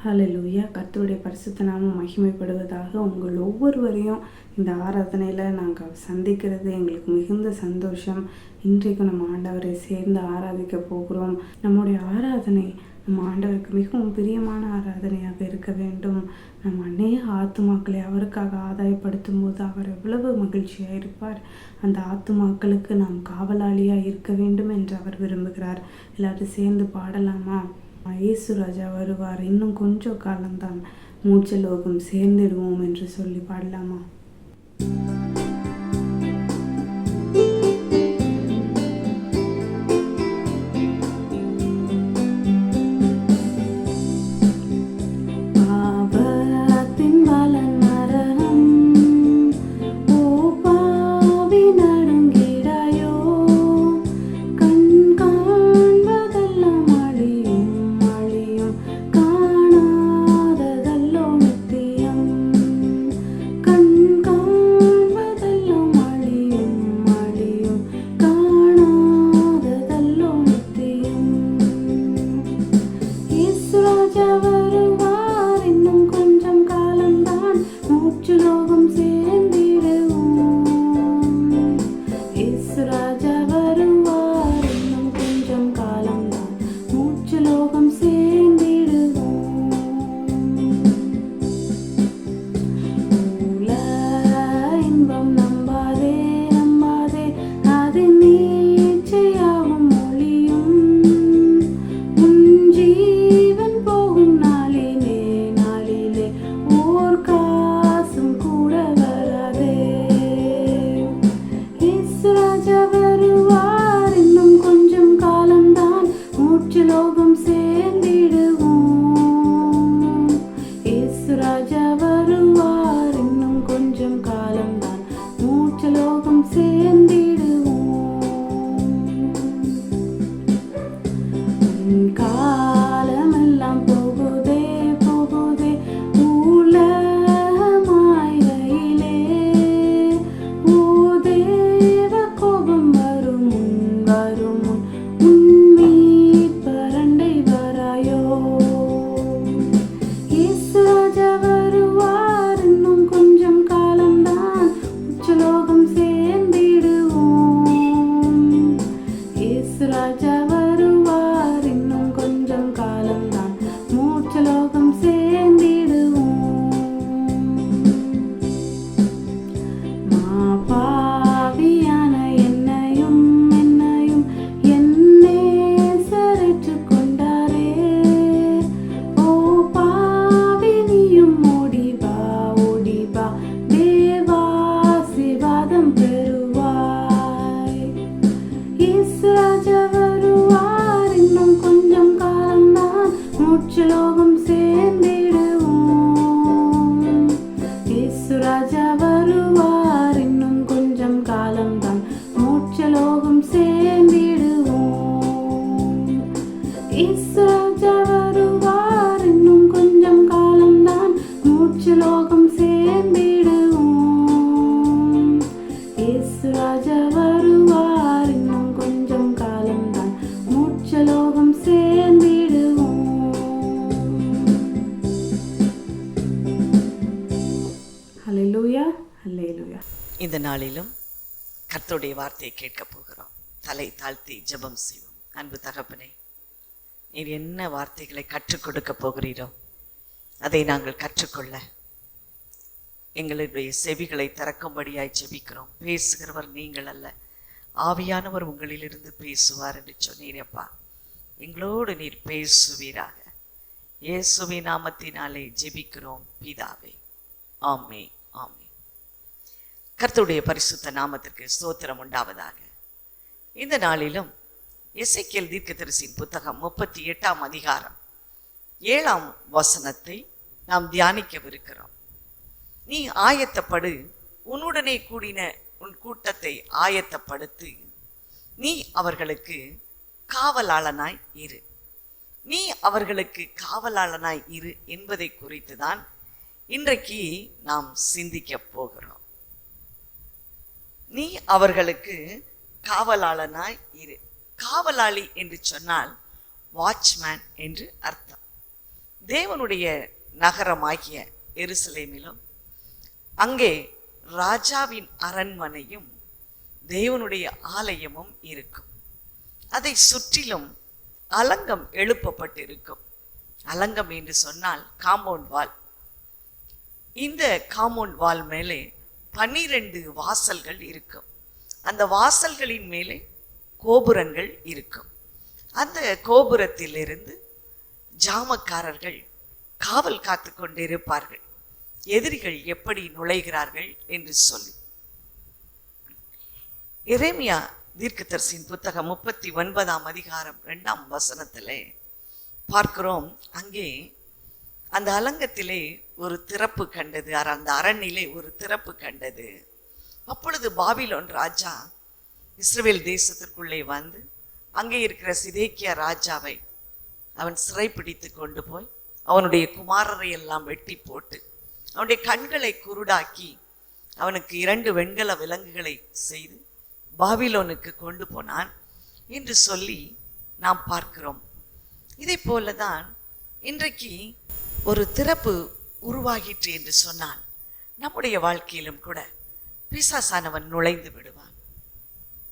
ஹல்லேலூயா. கர்த்தருடைய பரிசுத்த நாமம் மகிமைப்படுவதாக. உங்கள் ஒவ்வொருவரையும் இந்த ஆராதனையில் நாங்கள் சந்திக்கிறது எங்களுக்கு மிகுந்த சந்தோஷம். இன்றைக்கும் நம்ம ஆண்டவரை சேர்ந்து ஆராதிக்க போகிறோம். நம்முடைய ஆராதனை நம்ம ஆண்டவருக்கு மிகவும் பிரியமான ஆராதனையாக இருக்க வேண்டும். நம்ம அநேக ஆத்துமாக்களை அவருக்காக ஆதாயப்படுத்தும் போது அவர் எவ்வளவு மகிழ்ச்சியாக இருப்பார். அந்த ஆத்துமாக்களுக்கு நாம் காவலாளியாக இருக்க வேண்டும் என்று அவர் விரும்புகிறார். எல்லாரும் சேர்ந்து பாடலாமா? இயேசு ராஜா வருவார், இன்னும் கொஞ்சம் காலம்தான், மூச்சலோகம் சேர்ந்திடுவோம் என்று சொல்லி பாடலாமா? இந்த நாளிலும் கர்த்தருடைய வார்த்தையை கேட்க போகிறோம். தலை தாழ்த்தி ஜெபம் செய்வோம். அன்பு தகப்பனே, நீர் என்ன வார்த்தைகளை கற்றுக் கொடுக்க போகிறீரோ அதை நாங்கள் கற்றுக்கொள்ள எங்களுடைய செவிகளை திறக்கும்படியாய் ஜெபிக்கிறோம். பேசுகிறவர் நீங்கள் அல்ல, ஆவியானவர் உங்களிலிருந்து பேசுவார் என்று சொன்னீரப்பா. எங்களோடு நீர் பேசுவீராக. இயேசுவின் நாமத்தினாலே ஜெபிக்கிறோம் பிதாவே, ஆமே ஆமே. கர்த்தருடைய பரிசுத்த நாமத்திற்கு ஸ்தோத்திரம் உண்டாவதாக. இந்த நாளிலும் எசேக்கியேல் தீர்க்கதரிசியின் புத்தகம் 38ஆம் அதிகாரம் 7ஆம் வசனத்தை நாம் தியானிக்கவிருக்கிறோம். நீ ஆயத்தப்படு, உன்னுடனே கூடின உன் கூட்டத்தை ஆயத்தப்படுத்து, நீ அவர்களுக்கு காவலாளனாய் இரு. நீ அவர்களுக்கு காவலாளனாய் இரு என்பதை குறித்து தான் இன்றைக்கு நாம் சிந்திக்க போகிறோம். நீ அவர்களுக்கு காவலாளனாய் இரு. காவலாளி என்று சொன்னால் வாட்ச்மேன் என்று அர்த்தம். தேவனுடைய நகரமாகிய எருசலேமிலும் அங்கே ராஜாவின் அரண்மனையும் தேவனுடைய ஆலயமும் இருக்கும். அதை சுற்றிலும் அலங்கம் எழுப்பப்பட்டிருக்கும். அலங்கம் என்று சொன்னால் காம்பவுண்ட் வால். இந்த காம்பவுண்ட் வால் மேலே 12 வாசல்கள் இருக்கும். அந்த வாசல்களின் மேலே கோபுரங்கள் இருக்கும். அந்த கோபுரத்திலிருந்து ஜாமக்காரர்கள் காவல் காத்து கொண்டிருப்பார்கள், எதிரிகள் எப்படி நுழைகிறார்கள் என்று சொல்லி. எரேமியா தீர்க்கதரிசியின் புத்தகம் 39ஆம் அதிகாரம் 2ஆம் வசனத்திலே பார்க்கிறோம். அங்கே அந்த அலங்கத்திலே ஒரு திறப்பு கண்டது, அந்த அரண்நிலை ஒரு திறப்பு கண்டது. அப்பொழுது பாபிலோன் ராஜா இஸ்ரவேல் தேசத்திற்குள்ளே வந்து அங்கே இருக்கிற சிதேக்கியா ராஜாவை அவன் சிறைப்பிடித்து கொண்டு போய் அவனுடைய குமாரரை எல்லாம் வெட்டி போட்டு அவனுடைய கண்களை குருடாக்கி அவனுக்கு 2 வெண்கல விலங்குகளை செய்து பாபிலோனுக்கு கொண்டு போனான் என்று சொல்லி நாம் பார்க்கிறோம். இதை போலதான் இன்றைக்கு ஒரு திறப்பு உருவாகிற்று என்று சொன்னால் நம்முடைய வாழ்க்கையிலும் கூட பிசாசானவன் நுழைந்து விடுவான்,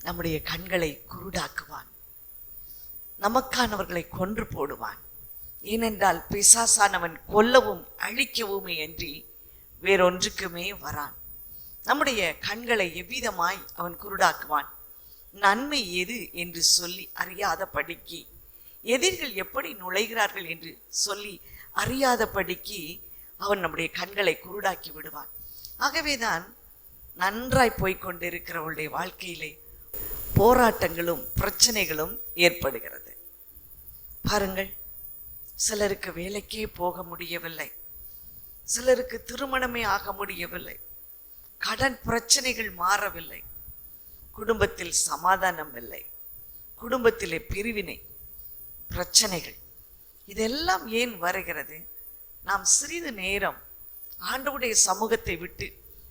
நம்முடைய கண்களை குருடாக்குவான், நமக்கானவர்களை கொன்று போடுவான். ஏனென்றால் பிசாசானவன் கொல்லவும் அழிக்கவுமே அன்றி வேறொன்றுக்குமே வரான். நம்முடைய கண்களை எவ்விதமாய் அவன் குருடாக்குவான்? நன்மை எது என்று சொல்லி அறியாதபடிக்கு, எதிரிகள் எப்படி நுழைகிறார்கள் என்று சொல்லி அறியாதபடிக்கு அவன் நம்முடைய கண்களை குருடாக்கி விடுவான். ஆகவேதான் நன்றாய் போய்கொண்டிருக்கிறவளுடைய வாழ்க்கையிலே போராட்டங்களும் பிரச்சனைகளும் ஏற்படுகிறது. பாருங்கள், சிலருக்கு வேலைக்கே போக முடியவில்லை, சிலருக்கு திருமணமே ஆக முடியவில்லை, கடன் பிரச்சனைகள் மாறவில்லை, குடும்பத்தில் சமாதானம் இல்லை, குடும்பத்திலே பிரிவினை பிரச்சனைகள். இதெல்லாம் ஏன் வருகிறது? நாம் சிறிது நேரம் ஆண்டவருடைய சமூகத்தை விட்டு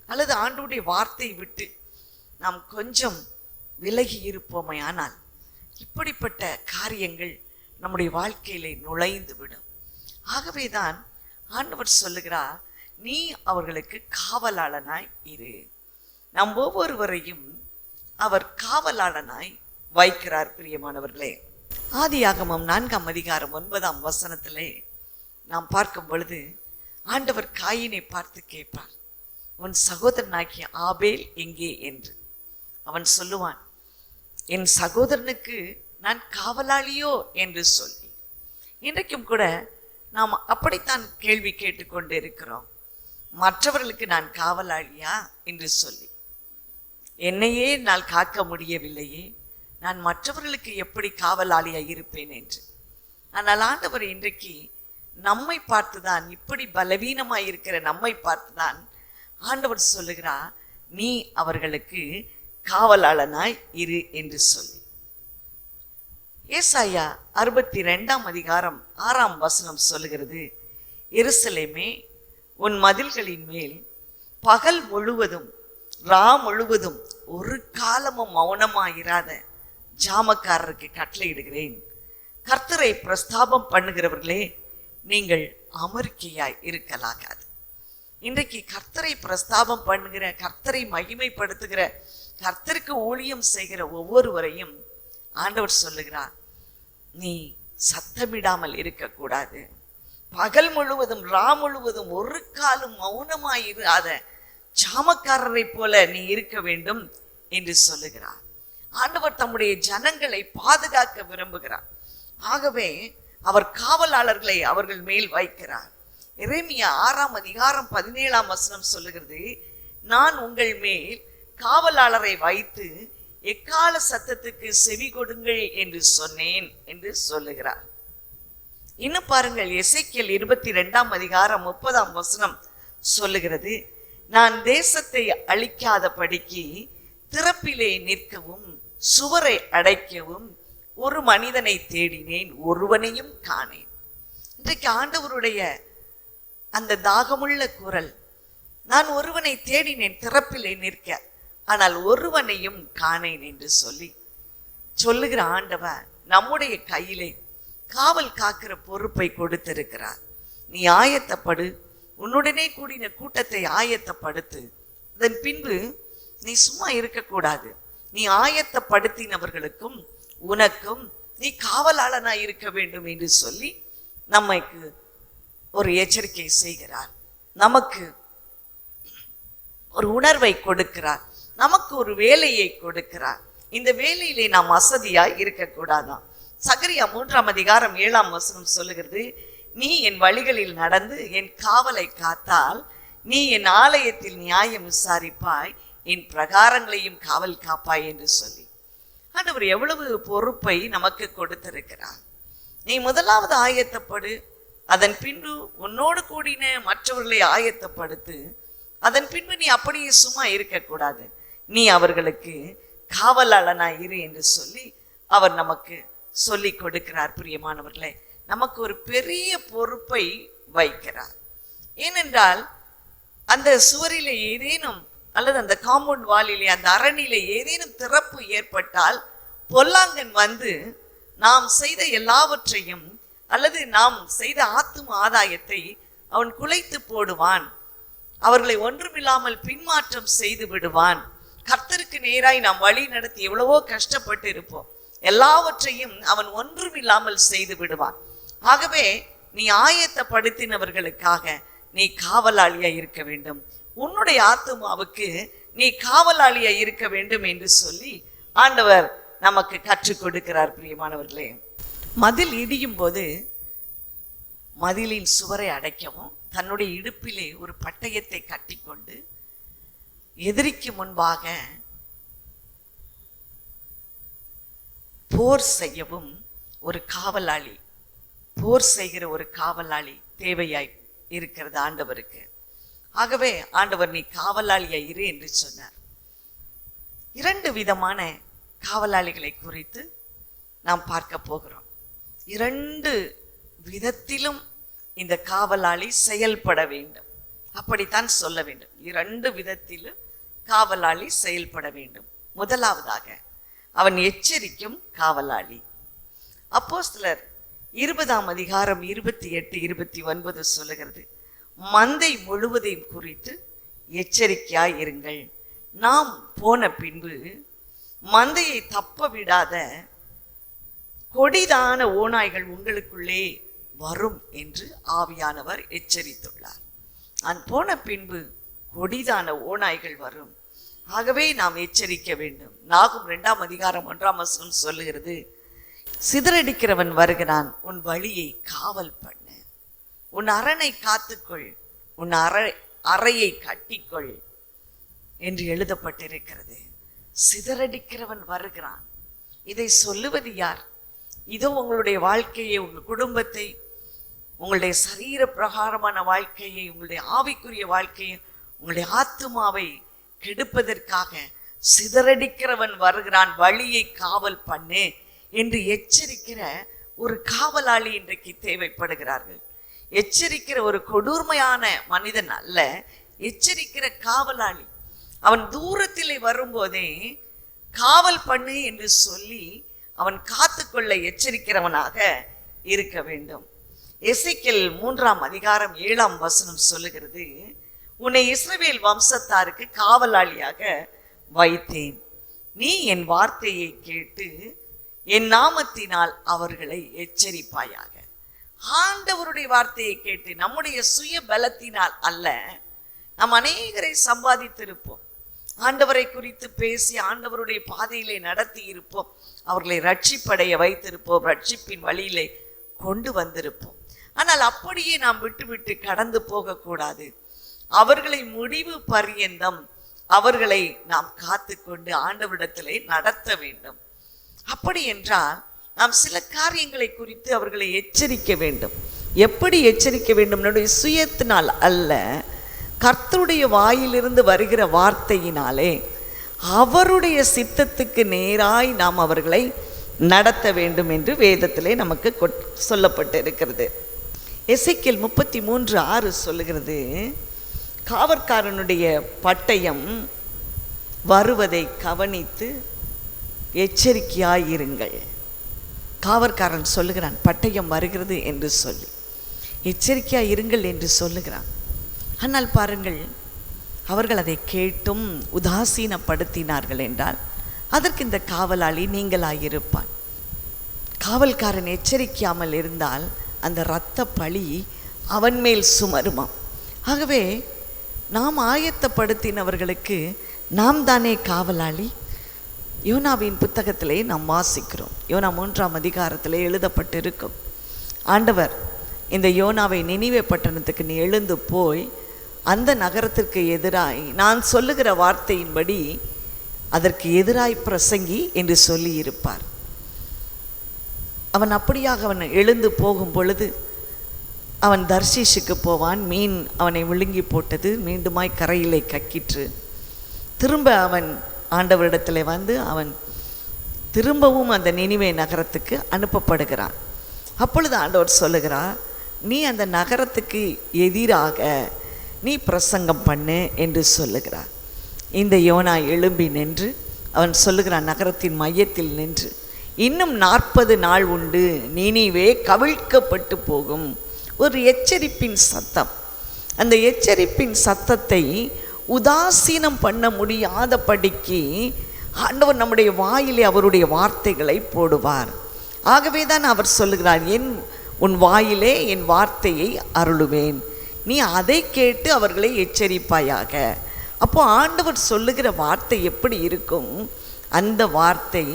அல்லது ஆண்டவருடைய வார்த்தையை விட்டு நாம் கொஞ்சம் விலகி இருப்போமே ஆனால் இப்படிப்பட்ட காரியங்கள் நம்முடைய வாழ்க்கையிலே நுழைந்து விடும். ஆகவேதான் ஆண்டவர் சொல்லுகிறார், நீ அவர்களுக்கு காவலாளனாய் இரு. நாம் ஒவ்வொருவரையும் அவர் காவலாளனாய் வைக்கிறார். பிரியமானவர்களே, ஆதியாகமம் 4ஆம் அதிகாரம் 9ஆம் வசனத்திலே நாம் பார்க்கும் பொழுது ஆண்டவர் காயினை பார்த்து கேட்பார், உன் சகோதரனாகிய ஆபேல் எங்கே என்று. அவன் சொல்லுவான், என் சகோதரனுக்கு நான் காவலாளியோ என்று சொல்லி. இன்றைக்கும் கூட நாம் அப்படித்தான் கேள்வி கேட்டுக்கொண்டு இருக்கிறோம், மற்றவர்களுக்கு நான் காவலாளியா என்று சொல்லி. என்னையே நான் காக்க முடியவில்லையே, நான் மற்றவர்களுக்கு எப்படி காவலாளியாக இருப்பேன் என்று. ஆனால் ஆண்டவர் இன்றைக்கு நம்மை பார்த்துதான், இப்படி பலவீனமாய் இருக்கிற நம்மை பார்த்துதான் ஆண்டவர் சொல்லுகிறார், நீ அவர்களுக்கு காவலாளனாய் இரு என்று சொல்லி. ஏசாயா 62ஆம் அதிகாரம் 6ஆம் வசனம் சொல்லுகிறது, எருசலேமே, உன் மதில்களின் மேல் பகல் முழுவதும் ரா முழுவதும் ஒரு காலமும் மௌனமாயிராத ஜாமக்காரருக்கு கட்டளையிடுகிறேன். கர்த்தரை பிரஸ்தாபம் பண்ணுகிறவர்களே, நீங்கள் அமர்க்கையாய் இருக்கலாகாது. இன்றைக்கு கர்த்தரை பிரஸ்தாபம் பண்ணுகிற, கர்த்தரை மகிமைப்படுத்துகிற, கர்த்தருக்கு ஊழியம் செய்கிற ஒவ்வொருவரையும் ஆண்டவர் சொல்லுகிறார், நீ சத்தமிடாமல் இருக்கக்கூடாது. பகல் முழுவதும் ரா முழுவதும் ஒரு காலம் மௌனமாயிராத ஜாமக்காரரை போல நீ இருக்க வேண்டும் என்று சொல்லுகிறார். ஆண்டவர் தம்முடைய ஜனங்களை பாதுகாக்க விரும்புகிறார். ஆகவே அவர் காவலாளர்களை அவர்கள் மேல் வைக்கிறார். எரேமியா 6ஆம் அதிகாரம் 17ஆம் வசனம் சொல்லுகிறது, நான் உங்கள் மேல் காவலாளரை வைத்து எக்கால சத்தத்துக்கு செவி கொடுங்கள் என்று சொன்னேன் என்று சொல்லுகிறார். இன்னும் பாருங்கள், எசேக்கியேல் 22ஆம் அதிகாரம் 30ஆம் வசனம் சொல்லுகிறது, நான் தேசத்தை அழிக்காதபடிக்கு திறப்பிலே நிற்கவும் சுவரை அடைக்கவும் ஒரு மனிதனை தேடினேன், ஒருவனையும் காணேன். இன்றைக்கு ஆண்டவருடைய அந்த தாகமுள்ள குரல், நான் ஒருவனை தேடினேன் திறப்பிலே நிற்க, ஆனால் ஒருவனையும் காணேன் என்று சொல்லி சொல்லுகிற ஆண்டவர் நம்முடைய கையிலே காவல் காக்கிற பொறுப்பை கொடுத்திருக்கிறார். நீ ஆயத்தப்படு, உன்னுடனே கூடின கூட்டத்தை ஆயத்தப்படுத்து. அதன் பின்பு நீ சும்மா இருக்கக்கூடாது. நீ ஆயத்தப்படுத்தினவர்களுக்கும் உனக்கும் நீ காவலாளனாய் இருக்க வேண்டும் என்று சொல்லி நமக்கு ஒரு எச்சரிக்கை செய்கிறார். நமக்கு ஒரு உணர்வை கொடுக்கிறார், நமக்கு ஒரு வேலையை கொடுக்கிறார். இந்த வேலையிலே நாம் அசதியாய் இருக்கக்கூடாதான். சகரியா 3:7 சொல்லுகிறது, நீ என் வழிகளில் நடந்து என் காவலை காத்தால் நீ என் ஆலயத்தில் நியாயம் விசாரிப்பாய், என் பிரகாரங்களையும் காவல் காப்பாய் என்று சொல்லி ஆண்டவர் எவ்வளவு பொறுப்பை நமக்கு கொடுத்திருக்கிறார். நீ முதலாவது ஆயத்தப்படு, அதன் பின்பு உன்னோடு கூடின மற்றவர்களை ஆயத்தப்படுத்து. அதன் பின்பு நீ அப்படியே சும்மா இருக்கக்கூடாது, நீ அவர்களுக்கு காவலாளனாய் இரு என்று சொல்லி அவர் நமக்கு சொல்லி கொடுக்கிறார். பிரியமானவர்களே, நமக்கு ஒரு பெரிய பொறுப்பை வைக்கிறார். ஏனென்றால் அந்த சுவரிலே ஏதேனும் அல்லது அந்த காம்பவுண்ட் வாலிலே, அந்த அரணிலே ஏதேனும் திறப்பு ஏற்பட்டால் பொல்லாங்கன் வந்து நாம் செய்த எல்லாவற்றையும் அல்லது நாம் செய்த ஆத்தும ஆதாயத்தை அவன் குலைத்து போடுவான். அவர்களை ஒன்றுமில்லாமல் பின்மாற்றம் செய்து விடுவான். கர்த்தருக்கு நேராய் நாம் வழி நடத்தி எவ்வளவோ கஷ்டப்பட்டு இருப்போம், எல்லாவற்றையும் அவன் ஒன்றுமில்லாமல் செய்து விடுவான். ஆகவே நீ ஆயத்தப்படுத்தினவர்களுக்காக நீ காவலாளியா இருக்க வேண்டும், உன்னுடைய ஆத்துமாவுக்கு நீ காவலாளியா இருக்க வேண்டும் என்று சொல்லி ஆண்டவர் நமக்கு கற்றுக் கொடுக்கிறார். பிரியமானவர்களே, மதில் இடியும் போது மதிலின் சுவரை அடைக்கவும் தன்னுடைய இடுப்பிலே ஒரு பட்டயத்தை கட்டிக்கொண்டு எதிரிக்கு முன்பாக போர் செய்யவும் ஒரு காவலாளி, போர் செய்கிற ஒரு காவலாளி தேவையாய் இருக்கிறது ஆண்டவருக்கு. ஆகவே ஆண்டவர் நீ காவலாளியா இரு என்று சொன்னார். 2 விதமான காவலாளிகளை குறித்து நாம் பார்க்க போகிறோம். 2 விதத்திலும் இந்த காவலாளி செயல்பட வேண்டும், அப்படித்தான் சொல்ல வேண்டும். 2 விதத்திலும் காவலாளி செயல்பட வேண்டும். முதலாவதாக அவன் எச்சரிக்கும் காவலாளி. அப்போஸ்தலர் 20:28-29 சொல்லுகிறது, மந்தை முழுவதையும் குறித்து எச்சரிக்கையாய் இருங்கள். நாம் போன பின்பு மந்தையை தப்ப விடாத கொடிதான ஓநாய்கள் உங்களுக்குள்ளே வரும் என்று ஆவியானவர் எச்சரித்துள்ளார். நான் போன பின்பு கொடிதான ஓநாய்கள் வரும். ஆகவே நாம் எச்சரிக்க வேண்டும். நாகும் 2:1 சொல்லுகிறது, சிதறடிக்கிறவன் வருகிறான், உன் வழியை காவல் பண்ணு, உன் அரணை காத்துக்கொள், உன் அறையை கட்டிக்கொள் என்று எழுதப்பட்டிருக்கிறது. சிதறடிக்கிறவன் வருகிறான். இதை சொல்லுவது யார்? இதோ உங்களுடைய வாழ்க்கையை, உங்கள் குடும்பத்தை, உங்களுடைய சரீர பிரகாரமான வாழ்க்கையை, உங்களுடைய ஆவிக்குரிய வாழ்க்கையை, உங்களுடைய ஆத்துமாவை கெடுப்பதற்காக சிதறடிக்கிறவன் வருகிறான், வழியை காவல் பண்ணு என்று எச்சரிக்கிற ஒரு காவலாளி இன்றைக்கு தேவைப்படுகிறார்கள். எச்சரிக்கிற ஒரு கொடூர்மையான மனிதன் அல்ல, எச்சரிக்கிற காவலாளி. அவன் தூரத்திலே வரும்போதே காவல் பண்ணு என்று சொல்லி அவன் காத்துக்கொள்ள எச்சரிக்கிறவனாக இருக்க வேண்டும். எசேக்கியேல் 3:7 சொல்லுகிறது, உன்னை இஸ்ரவேல் வம்சத்தாருக்கு காவலாளியாக வைத்தேன், நீ என் வார்த்தையை கேட்டு என் நாமத்தினால் அவர்களை எச்சரிப்பாயாக. ஆண்டவருடைய வார்த்தையை கேட்டு, நம்முடைய சுய பலத்தினால் அல்ல. நாம் அநேகரை சம்பாதித்திருப்போம், ஆண்டவரை குறித்து பேசி ஆண்டவருடைய பாதையிலே நடத்தி இருப்போம், அவர்களை ரட்சிப்படைய வைத்திருப்போம், ரட்சிப்பின் வழியிலே கொண்டு வந்திருப்போம். ஆனால் அப்படியே நாம் விட்டு கடந்து போகக்கூடாது. அவர்களை முடிவு பரியந்தம் அவர்களை நாம் காத்து கொண்டு ஆண்டவரிடத்திலே நடத்த வேண்டும். அப்படி என்றால் நாம் சில காரியங்களை குறித்து அவர்களை எச்சரிக்க வேண்டும். எப்படி எச்சரிக்க வேண்டும்? நம்முடைய சுயத்தினால் அல்ல, கர்த்தருடைய வாயிலிருந்து வருகிற வார்த்தையினாலே அவருடைய சித்தத்துக்கு நேராய் நாம் அவர்களை நடத்த வேண்டும் என்று வேதத்திலே நமக்கு சொல்லப்பட்டு இருக்கிறது. எசேக்கியேல் 33:6 சொல்லுகிறது, காவற்காரனுடைய பட்டயம் வருவதை கவனித்து எச்சரிக்கையாயிருங்கள். காவற்காரன் சொல்லுகிறான், பட்டயம் வருகிறது என்று சொல்லி. எச்சரிக்கையாக இருங்கள் என்று சொல்லுகிறான். ஆனால் பாருங்கள், அவர்கள் அதை கேட்டும் உதாசீனப்படுத்தினார்கள் என்றால் அதற்கு இந்த காவலாளி நீங்களாயிருப்பான். காவல்காரன் எச்சரிக்காமல் இருந்தால் அந்த இரத்த பழி அவன் மேல் சுமருமாம். ஆகவே நாம் ஆயத்தப்படுத்தினவர்களுக்கு நாம் தானே காவலாளி. யோனாவின் புத்தகத்திலே நாம் வாசிக்கிறோம். யோனா 3ஆம் அதிகாரத்திலே எழுதப்பட்டிருக்கும். ஆண்டவர் இந்த யோனாவை நினிவே பட்டணத்துக்கு நீ எழுந்து போய் அந்த நகரத்திற்கு எதிராய் நான் சொல்லுகிற வார்த்தையின்படி அதற்கு எதிராய் பிரசங்கி என்று சொல்லி இருப்பார். அவன் அப்படியாக அவன் எழுந்து போகும் பொழுது அவன் தர்ஷீஷுக்கு போவான். மீன் அவனை விழுங்கி போட்டது, மீண்டுமாய் கரையிலே கக்கிற்று. திரும்ப அவன் ஆண்டவரிடத்தில் வந்து அவன் திரும்பவும் அந்த நினிவே நகரத்துக்கு அனுப்பப்படுகிறான். அப்பொழுது ஆண்டவர் சொல்லுகிறார், நீ அந்த நகரத்துக்கு எதிராக நீ பிரசங்கம் பண்ணு என்று சொல்லுகிறார். இந்த யோனா எழும்பி நின்று அவன் சொல்லுகிறான், நகரத்தின் மையத்தில் நின்று, இன்னும் 40 நாள் உண்டு, நினிவே கவிழ்க்கப்பட்டு போகும். ஒரு எச்சரிப்பின் சத்தம். அந்த எச்சரிப்பின் சத்தத்தை உதாசீனம் பண்ண முடியாதபடிக்கு ஆண்டவர் நம்முடைய வாயிலே அவருடைய வார்த்தைகளை போடுவார். ஆகவே தான் அவர் சொல்லுகிறார், உன் வாயிலே என் வார்த்தையை அருளுவேன், நீ அதை கேட்டு அவர்களை எச்சரிப்பாயாக. அப்போ ஆண்டவர் சொல்லுகிற வார்த்தை எப்படி இருக்கும்? அந்த வார்த்தை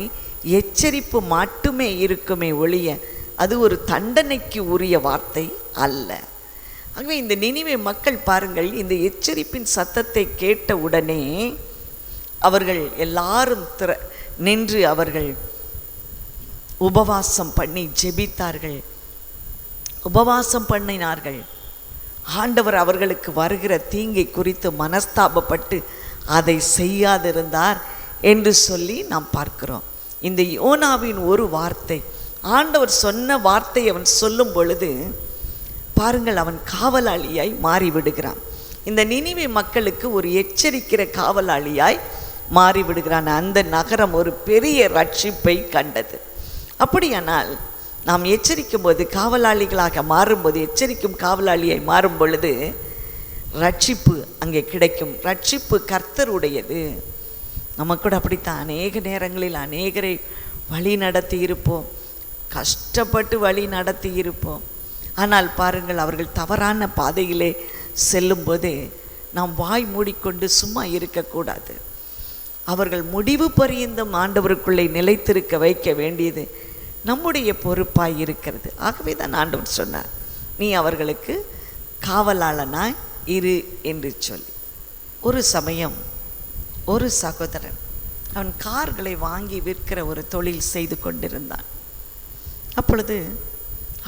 எச்சரிப்பு மட்டுமே இருக்குமே ஒழிய அது ஒரு தண்டனைக்கு உரிய வார்த்தை அல்ல. ஆகவே இந்த நினிவே மக்கள் பாருங்கள், இந்த எச்சரிப்பின் சத்தத்தை கேட்ட உடனே அவர்கள் எல்லாரும் நின்று அவர்கள் உபவாசம் பண்ணி ஜெபித்தார்கள், உபவாசம் பண்ணினார்கள். ஆண்டவர் அவர்களுக்கு வருகிற தீங்கை குறித்து மனஸ்தாபப்பட்டு அதை செய்யாதிருந்தார் என்று சொல்லி நாம் பார்க்கிறோம். இந்த யோனாவின் ஒரு வார்த்தை, ஆண்டவர் சொன்ன வார்த்தை அவன் சொல்லும் பொழுது பாருங்கள், அவன் காவலாளியாய் மாறிவிடுகிறான். இந்த நினிவே மக்களுக்கு ஒரு எச்சரிக்கிற காவலாளியாய் மாறிவிடுகிறான். அந்த நகரம் ஒரு பெரிய ரட்சிப்பை கண்டது. அப்படியானால் நாம் எச்சரிக்கும் போது, காவலாளிகளாக மாறும்போது, எச்சரிக்கும் காவலாளியாய் மாறும் பொழுது ரட்சிப்பு அங்கே கிடைக்கும். ரட்சிப்பு கர்த்தருடையது. நம்ம கூட அப்படித்தான் அநேக நேரங்களில் அநேகரை வழி நடத்தி இருப்போம், கஷ்டப்பட்டு வழி நடத்தி இருப்போம். ஆனால் பாருங்கள், அவர்கள் தவறான பாதையிலே செல்லும்போது நாம் வாய் மூடிக்கொண்டு சும்மா இருக்கக்கூடாது. அவர்கள் முடிவு பரியந்தம் ஆண்டவருக்குள்ளே நிலைத்திருக்க வைக்க வேண்டியது நம்முடைய பொறுப்பாய் இருக்கிறது. ஆகவே தான் ஆண்டவர் சொன்னார், நீ அவர்களுக்கு காவலாளனாய் இரு என்று சொல்லி. ஒரு சமயம் ஒரு சகோதரன் அவன் கார்களை வாங்கி விற்கிற ஒரு தொழில் செய்து கொண்டிருந்தான். அப்பொழுது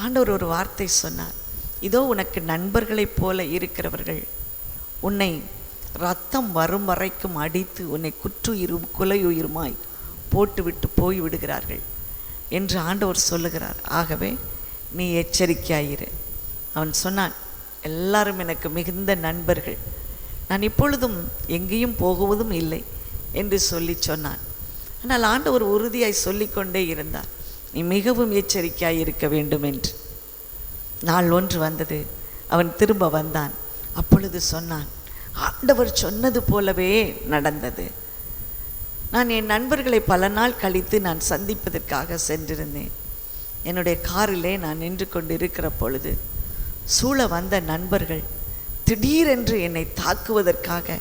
ஆண்டவர் ஒரு வார்த்தை சொன்னார், இதோ உனக்கு நண்பர்களைப் போல இருக்கிறவர்கள் உன்னை ரத்தம் வரும் வரைக்கும் அடித்து உன்னை குற்றுயிரும் குலையுயிருமாய் போட்டுவிட்டு போய்விடுகிறார்கள் என்று ஆண்டவர் சொல்லுகிறார். ஆகவே நீ எச்சரிக்கையாயிரு. அவன் சொன்னான், எல்லாரும் எனக்கு மிகுந்த நண்பர்கள், நான் இப்பொழுதும் எங்கேயும் போகுவதும் இல்லை என்று சொல்லி சொன்னான். ஆனால் ஆண்டவர் உறுதியாய் சொல்லிக்கொண்டே இருந்தார், நீ மிகவும் எச்சரிக்கையாய் இருக்க வேண்டும் என்று. நாள் ஒன்று வந்தது, அவன் திரும்ப வந்தான். அப்பொழுது சொன்னான், ஆண்டவர் சொன்னது போலவே நடந்தது. நான் என் நண்பர்களை பல நாள் கழித்து நான் சந்திப்பதற்காக சென்றிருந்தேன். என்னுடைய காரிலே நான் நின்று கொண்டு இருக்கிற பொழுது சூழ வந்த நண்பர்கள் திடீரென்று என்னை தாக்குவதற்காக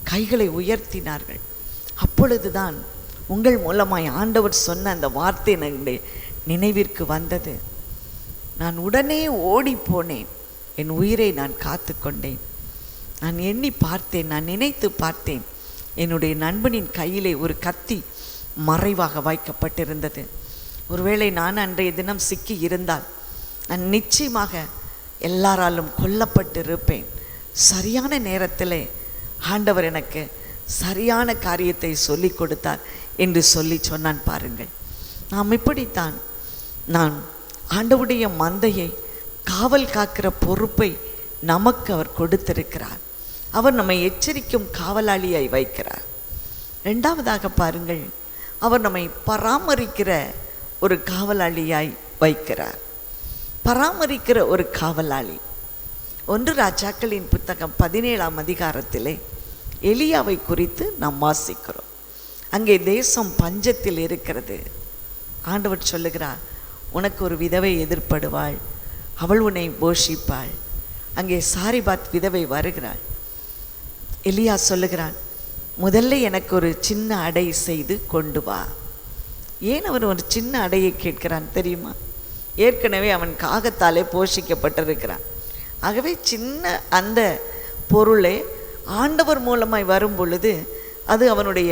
கைகளை உயர்த்தினார்கள். அப்பொழுதுதான் உங்கள் மூலமாய் ஆண்டவர் சொன்ன அந்த வார்த்தை என்னுடைய நினைவிற்கு வந்தது. நான் உடனே ஓடி போனேன், என் உயிரை நான் காத்து கொண்டேன். நான் எண்ணி பார்த்தேன், நான் நினைத்து பார்த்தேன், என்னுடைய நண்பனின் கையிலே ஒரு கத்தி மறைவாக வைக்கப்பட்டிருந்தது. ஒருவேளை நான் அன்றைய தினம் சிக்கி இருந்தால் நான் நிச்சயமாக எல்லாராலும் கொல்லப்பட்டிருப்பேன். சரியான நேரத்தில் ஆண்டவர் எனக்கு சரியான காரியத்தை சொல்லி கொடுத்தார் என்று சொல்லி சொன்னான். பாருங்கள், நாம் இப்படித்தான், நான் ஆண்டவருடைய மந்தையை காவல் காக்கிற பொறுப்பை நமக்கு அவர் கொடுத்திருக்கிறார். அவர் நம்மை எச்சரிக்கும் காவலாளியாய் வைக்கிறார். ரெண்டாவதாக பாருங்கள், அவர் நம்மை பராமரிக்கிற ஒரு காவலாளியாய் வைக்கிறார். பராமரிக்கிற ஒரு காவலாளி. 1 ராஜாக்களின் புத்தகம் 17ஆம் அதிகாரத்திலே எலியாவை குறித்து நாம் வாசிக்கிறோம். அங்கே தேசம் பஞ்சத்தில் இருக்கிறது. ஆண்டவர் சொல்லுகிறார், உனக்கு ஒரு விதவை எதிர்ப்படுவாள், அவள் உன்னை போஷிப்பாள். அங்கே சாரிபாத் விதவை வருகிறாள். எலியா சொல்லுகிறான், முதல்ல எனக்கு ஒரு சின்ன அடை செய்து கொண்டு வா. ஏன் அவன் ஒரு சின்ன அடையை கேட்கிறான் தெரியுமா? ஏற்கனவே அவன் காகத்தாலே போஷிக்கப்பட்டிருக்கிறான். ஆகவே சின்ன அந்த பொருளை ஆண்டவர் மூலமாய் வரும் பொழுது அது அவனுடைய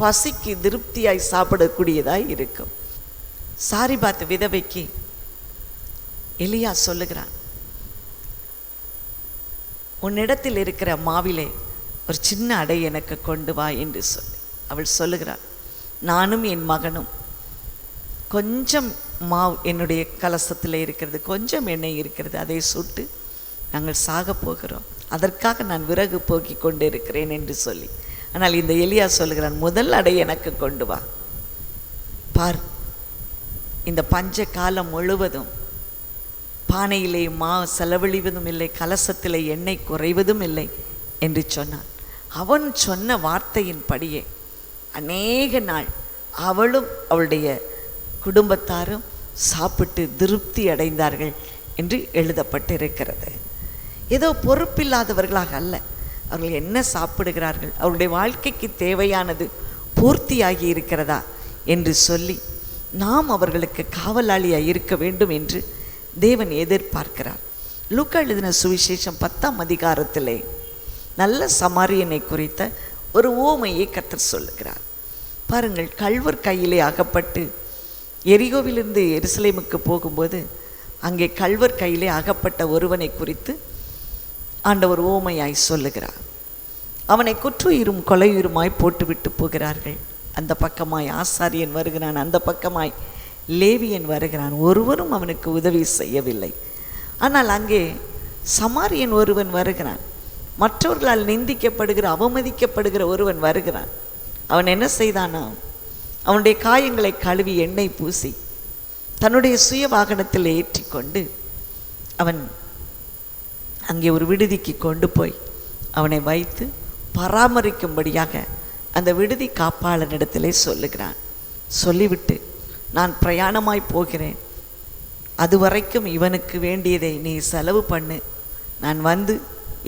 பசிக்கு திருப்தியாய் சாப்பிடக்கூடியதாய் இருக்கும். சாரிபாத் விதவைக்கு எலியா சொல்லுகிறான், உன்னிடத்தில் இருக்கிற மாவிலே ஒரு சின்ன அடை எனக்கு கொண்டு வா என்று சொல்லி அவள் சொல்லுகிறாள், நானும் என் மகனும் கொஞ்சம் மாவு என்னுடைய கலசத்தில் இருக்கிறது, கொஞ்சம் எண்ணெய் இருக்கிறது, அதை சுட்டு நாங்கள் சாக போகிறோம், அதற்காக நான் விறகு போக்கி கொண்டு இருக்கிறேன் என்று சொல்லி. ஆனால் இந்த எலியா சொல்லுகிறான், முதல் அடை எனக்கு கொண்டு வா. பார், இந்த பஞ்ச காலம் முழுவதும் பானையிலே மா செலவழிவதும் இல்லை, கலசத்திலே எண்ணெய் குறைவதும் இல்லை என்று சொன்னான். அவன் சொன்ன வார்த்தையின்படியே அநேக நாள் அவளும் அவளுடைய குடும்பத்தாரும் சாப்பிட்டு திருப்தி அடைந்தார்கள் என்று எழுதப்பட்டிருக்கிறது. ஏதோ பொறுப்பில்லாதவர்களாக அல்ல, அவர்கள் என்ன சாப்பிடுகிறார்கள், அவருடைய வாழ்க்கைக்கு தேவையானது பூர்த்தியாகி இருக்கிறதா என்று சொல்லி நாம் அவர்களுக்கு காவலாளியாக இருக்க வேண்டும் என்று தேவன் எதிர்பார்க்கிறார். லூக்கா எழுதின சுவிசேஷம் 10ஆம் அதிகாரத்திலே நல்ல சமாரியனை குறித்த ஒரு உவமையை கர்த்தர் சொல்லுகிறார். பாருங்கள், கள்வர் கையிலே அகப்பட்டு எரிகோவிலிருந்து எருசலேமுக்கு போகும்போது அங்கே கள்வர் கையிலே அகப்பட்ட ஒருவனை குறித்து ஆண்டவர் உவமையாய் சொல்லுகிறார். அவனை குற்றுயிரும் கொலையுயிருமாய் போட்டுவிட்டு போகிறார்கள். அந்த பக்கமாய் ஆசாரியன் வருகிறான், அந்த பக்கமாய் லேவியன் வருகிறான். ஒருவரும் அவனுக்கு உதவி செய்யவில்லை. ஆனால் அங்கே சமாரியன் ஒருவன் வருகிறான். மற்றவர்களால் நிந்திக்கப்படுகிற அவமதிக்கப்படுகிற ஒருவன் வருகிறான். அவன் என்ன செய்தானா, அவனுடைய காயங்களை கழுவி எண்ணெய் பூசி தன்னுடைய சுய வாகனத்தில் ஏற்றி கொண்டு அவன் அங்கே ஒரு விடுதிக்கு கொண்டு போய் அவனை வைத்து பராமரிக்கும்படியாக அந்த விடுதி காப்பாளனிடத்திலே சொல்லுகிறான். சொல்லிவிட்டு, நான் பிரயாணமாய் போகிறேன், அது வரைக்கும் இவனுக்கு வேண்டியதை நீ செலவு பண்ணு, நான் வந்து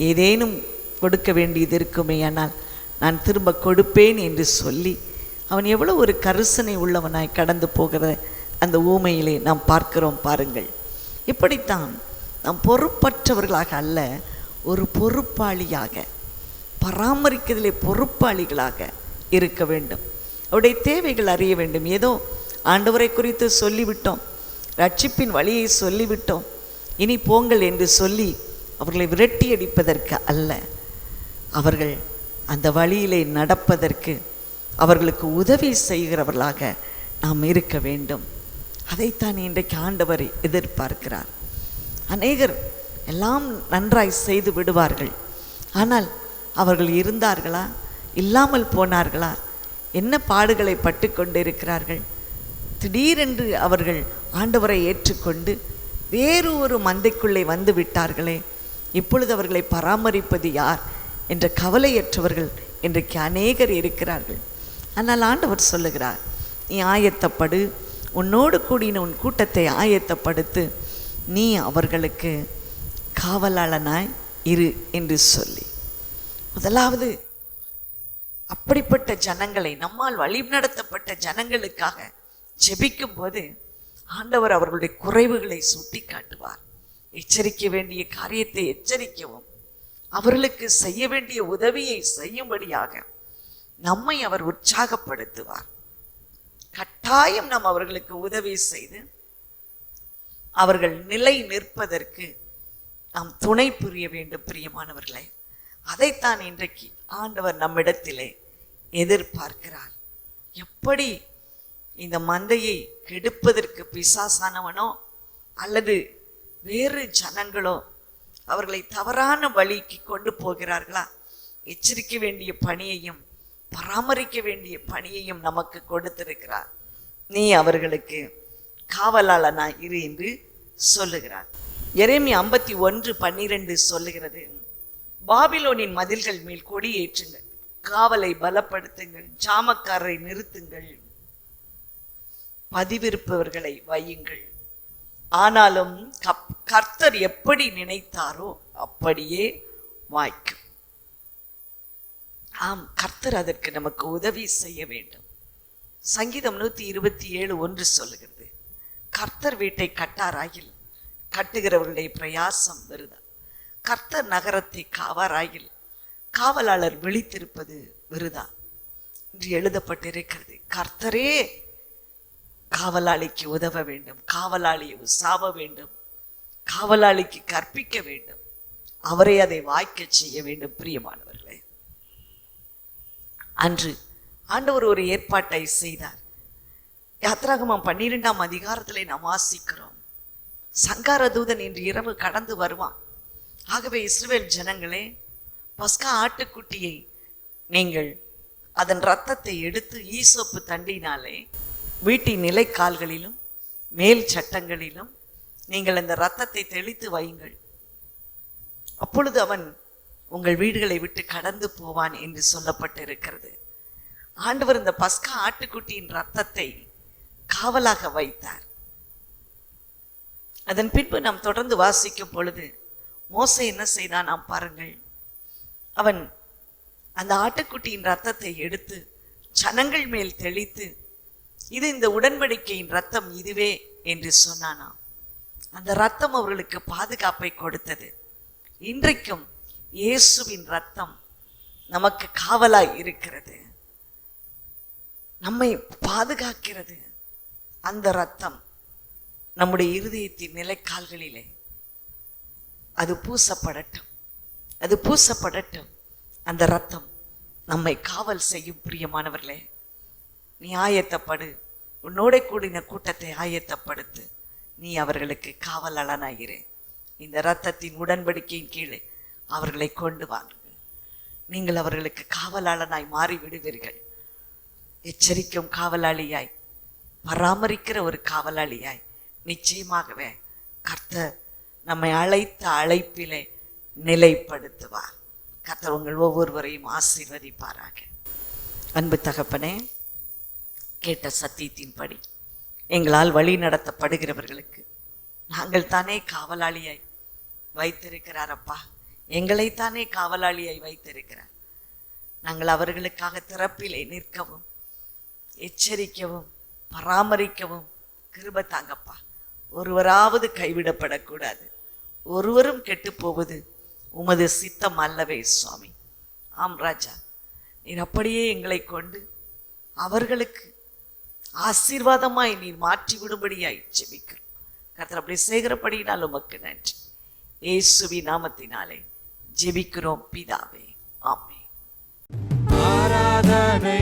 ஏதேனும் கொடுக்க வேண்டியது இருக்குமே, ஆனால் நான் திரும்ப கொடுப்பேன் என்று சொல்லி அவன் எவ்வளோ ஒரு கரிசனை உள்ளவனாய் கடந்து போகிற அந்த ஊமையிலே நாம் பார்க்கிறோம். பாருங்கள், இப்படித்தான் நாம் பொறுப்பற்றவர்களாக அல்ல, ஒரு பொறுப்பாளியாக, பராமரிக்கிறதிலே பொறுப்பாளிகளாக இருக்க வேண்டும். அவருடைய தேவைகள் அறிய வேண்டும். ஏதோ ஆண்டவரை குறித்து சொல்லிவிட்டோம், ரட்சிப்பின் வழியை சொல்லிவிட்டோம், இனி போங்கள் என்று சொல்லி அவர்களை விரட்டி அடிப்பதற்கு அல்ல, அவர்கள் அந்த வழியிலே நடப்பதற்கு அவர்களுக்கு உதவி செய்கிறவர்களாக நாம் இருக்க வேண்டும். அதைத்தான் இன்றைக்கு ஆண்டவர் எதிர்பார்க்கிறார். அநேகர் எல்லாம் நன்றாய் செய்து விடுவார்கள், ஆனால் அவர்கள் இருந்தார்களா, இல்லாமல் போனார்களா, என்ன பாடுகளை பட்டு கொண்டிருக்கிறார்கள். திடீரென்று அவர்கள் ஆண்டவரை ஏற்றுக்கொண்டு வேறு ஒரு மந்தைக்குள்ளே வந்து விட்டார்களே, இப்பொழுது அவர்களை பராமரிப்பது யார் என்ற கவலையற்றவர்கள் இன்றைக்கு அநேகர் இருக்கிறார்கள். ஆனால் ஆண்டவர் சொல்லுகிறார், நீ ஆயத்தப்படு, உன்னோடு கூடின உன் கூட்டத்தை ஆயத்தப்படுத்து, நீ அவர்களுக்கு காவலாளனாய் இரு என்று சொல்லி. முதலாவது அப்படிப்பட்ட ஜனங்களை, நம்மால் வழிநடத்தப்பட்ட ஜனங்களுக்காக ஜெபிக்கும் போது ஆண்டவர் அவர்களுடைய குறைவுகளை சுட்டி காட்டுவார். எச்சரிக்க வேண்டிய காரியத்தை எச்சரிக்கவும், அவர்களுக்கு செய்ய வேண்டிய உதவியை செய்யும்படியாக நம்மை அவர் உற்சாகப்படுத்துவார். கட்டாயம் நாம் அவர்களுக்கு உதவி செய்து அவர்கள் நிலை நிற்பதற்கு நாம் துணை புரிய வேண்டும். பிரியமானவர்களே, அதைத்தான் இன்றைக்கு ஆண்டவர் நம்மிடத்திலே எதிர்பார்க்கிறார். எப்படி இந்த மந்தையை கெடுப்பதற்கு பிசாசானவனோ அல்லது வேறு ஜனங்களோ அவர்களை தவறான வழிக்கு கொண்டு போகிறார்களா, எச்சரிக்க வேண்டிய பணியையும் பராமரிக்க வேண்டிய பணியையும் நமக்கு கொடுத்திருக்கிறார். நீ அவர்களுக்கு காவலாளனாய் இரு என்று சொல்லுகிறார். எரேமியா 51:12 சொல்லுகிறது, பாபிலோனின் மதில்கள் மேல் கொடி ஏற்றுங்கள், காவலை பலப்படுத்துங்கள், ஜாமக்காரரை நிறுத்துங்கள், பதிவிருப்பவர்களை வையுங்கள். ஆனாலும் கர்த்தர் எப்படி நினைத்தாரோ அப்படியே வாய்க்கும். ஆம், கர்த்தர் அதற்கு நமக்கு உதவி செய்ய வேண்டும். சங்கீதம் 127:1 சொல்லுகிறது, கர்த்தர் வீட்டை கட்டாராயில் கட்டுகிறவர்களுடைய பிரயாசம் விருதா. கர்த்தர் நகரத்தை காவாராயில் காவலாளர் விழித்திருப்பது விருதா என்று எழுதப்பட்டிருக்கிறது. கர்த்தரே காவலாளிக்கு உதவ வேண்டும், காவலாளியை உசாவ வேண்டும், காவலாளிக்கு கற்பிக்க வேண்டும், அவரே அதை வாய்க்க செய்ய வேண்டும். பிரியமானவர்களே, அன்று ஆண்டவர் ஒரு ஏற்பாட்டை செய்தார். யாத்திராகமம் 12ஆம் அதிகாரத்திலே நாம் வாசிக்கிறோம், சங்கார தூதன் இன்று இரவு கடந்து வருவான். ஆகவே இஸ்ரவேல் ஜனங்களே, பஸ்கா ஆட்டுக்குட்டியை நீங்கள் அதன் இரத்தத்தை எடுத்து ஈசோப்பு தண்டினாலே வீட்டின் நிலைக்கால்களிலும் மேல் சட்டங்களிலும் நீங்கள் அந்த இரத்தத்தை தெளித்து வையுங்கள், அப்பொழுது அவன் உங்கள் வீடுகளை விட்டு கடந்து போவான் என்று சொல்லப்பட்டிருக்கிறது. ஆண்டவர் இந்த பஸ்கா ஆட்டுக்குட்டியின் இரத்தத்தை காவலாக வைத்தார். அதன் பின்பு நாம் தொடர்ந்து வாசிக்கும் பொழுது மோசே என்ன செய்தான் நாம் பாருங்கள். அவன் அந்த ஆட்டுக்குட்டியின் இரத்தத்தை எடுத்து ஜனங்கள் மேல் தெளித்து, இது இந்த உடன்படிக்கையின் இரத்தம் இதுவே என்று சொன்னானாம். அந்த இரத்தம் அவர்களுக்கு பாதுகாப்பை கொடுத்தது. இன்றைக்கும் இயேசுவின் இரத்தம் நமக்கு காவலாய் இருக்கிறது, நம்மை பாதுகாக்கிறது. அந்த இரத்தம் நம்முடைய இருதயத்தின் நிலைக்கால்களிலே அது பூசப்படட்டும், அது பூசப்படட்டும். அந்த இரத்தம் நம்மை காவல் செய்யும். பிரியமானவர்களே, நீ ஆயத்தப்படு, உன்னோட கூடின கூட்டத்தை ஆயத்தப்படுத்து, நீ அவர்களுக்கு காவலாளனாகிறே. இந்த இரத்தத்தின் உடன்படிக்கையின் கீழே அவர்களை கொண்டு வாருங்கள். நீங்கள் அவர்களுக்கு காவலாளனாய் மாறிவிடுவீர்கள். எச்சரிக்கும் காவலாளியாய், பராமரிக்கிற ஒரு காவலாளியாய் நிச்சயமாகவே கர்த்தர் நம்மை அழைத்த அழைப்பிலே நிலைப்படுத்துவார். கர்த்தர் உங்கள் ஒவ்வொருவரையும் ஆசீர்வதிப்பாராக. அன்பு தகப்பனே, கேட்ட சத்தியத்தின்படி எங்களால் வழி நடத்தப்படுகிறவர்களுக்கு நாங்கள் தானே காவலாளியாய் வைத்திருக்கிறார் அப்பா. எங்களைத்தானே காவலாளியாய் வைத்திருக்கிறார். நாங்கள் அவர்களுக்காக திறப்பிலே நிற்கவும், எச்சரிக்கவும், பராமரிக்கவும் கிருபை தாங்கப்பா. ஒருவராவது கைவிடப்படக்கூடாது, ஒருவரும் கெட்டு போவது உமது சித்தம் அல்லவே சுவாமி. ஆம் ராஜா, நீர் அப்படியே எங்களை கொண்டு அவர்களுக்கு ஆசீர்வாதமாய் நீர் மாற்றி விடும்படியாய் ஜெபிக்கிறோம். கர்த்தர் அப்படி செய்கிறபடியினால் உமக்கு நன்றி. இயேசுவின் நாமத்தினாலே ஜெபிக்கிறோம் பிதாவே, ஆமென். ஆராதனை